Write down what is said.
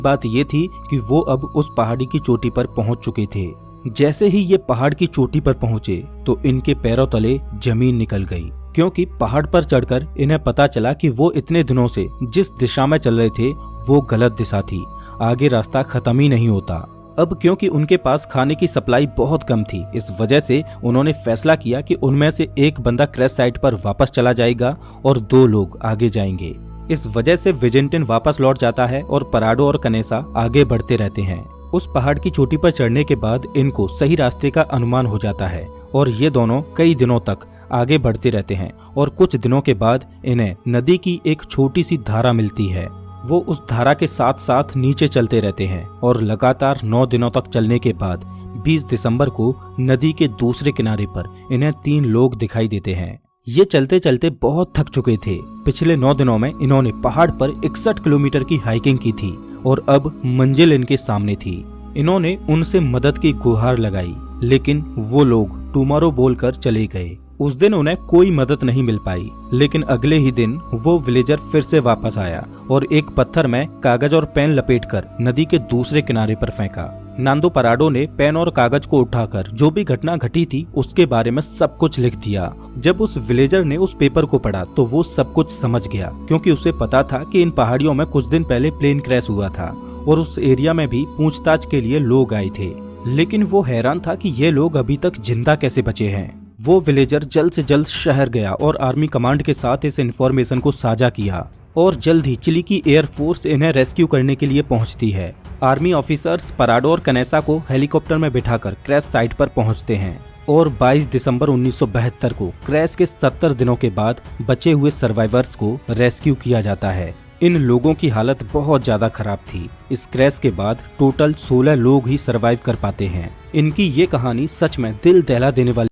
बात ये थी कि वो अब उस पहाड़ी की चोटी पर पहुंच चुके थे। जैसे ही ये पहाड़ की चोटी पर पहुंचे तो इनके पैरों तले जमीन निकल गई, क्योंकि पहाड़ पर चढ़कर इन्हें पता चला कि वो इतने दिनों से जिस दिशा में चल रहे थे वो गलत दिशा थी। आगे रास्ता खत्म ही नहीं होता। अब क्योंकि उनके पास खाने की सप्लाई बहुत कम थी, इस वजह से उन्होंने फैसला किया कि उनमें से एक बंदा क्रैश साइट पर वापस चला जाएगा और 2 लोग आगे जाएंगे। इस वजह से विजेंटिन वापस लौट जाता है और पराडो और कनेसा आगे बढ़ते रहते हैं। उस पहाड़ की चोटी पर चढ़ने के बाद इनको सही रास्ते का अनुमान हो जाता है और ये दोनों कई दिनों तक आगे बढ़ते रहते हैं और कुछ दिनों के बाद इन्हें नदी की एक छोटी सी धारा मिलती है। वो उस धारा के साथ साथ नीचे चलते रहते हैं और लगातार 9 दिनों तक चलने के बाद 20 दिसंबर को नदी के दूसरे किनारे पर इन्हें 3 लोग दिखाई देते हैं। ये चलते चलते बहुत थक चुके थे। पिछले 9 दिनों में इन्होंने पहाड़ पर 61 किलोमीटर की हाइकिंग की थी और अब मंजिल इनके सामने थी। इन्होंने उनसे मदद की गुहार लगाई, लेकिन वो लोग टुमारो बोलकर चले गए। उस दिन उन्हें कोई मदद नहीं मिल पाई, लेकिन अगले ही दिन वो विलेजर फिर से वापस आया और एक पत्थर में कागज और पेन लपेटकर नदी के दूसरे किनारे पर फेंका। नांदो पराडो ने पेन और कागज को उठाकर जो भी घटना घटी थी उसके बारे में सब कुछ लिख दिया। जब उस विलेजर ने उस पेपर को पढ़ा तो वो सब कुछ समझ गया, क्योंकि उसे पता था कि इन पहाड़ियों में कुछ दिन पहले प्लेन क्रैश हुआ था और उस एरिया में भी पूछताछ के लिए लोग आए थे। लेकिन वो हैरान था कि ये लोग अभी तक जिंदा कैसे बचे हैं। वो विलेजर जल्द से जल्द शहर गया और आर्मी कमांड के साथ इस इन्फॉर्मेशन को साझा किया और जल्द ही चिली की एयरफोर्स इन्हें रेस्क्यू करने के लिए पहुंचती है। आर्मी ऑफिसर्स पराडो और कनेसा को हेलीकॉप्टर में बिठाकर क्रैश साइट पर पहुंचते हैं और 22 दिसंबर 1972 को क्रैश के 70 दिनों के बाद बचे हुए सर्वाइवर्स को रेस्क्यू किया जाता है। इन लोगों की हालत बहुत ज्यादा खराब थी। इस क्रैश के बाद टोटल 16 लोग ही सर्वाइव कर पाते हैं। इनकी ये कहानी सच में दिल दहला देने वाली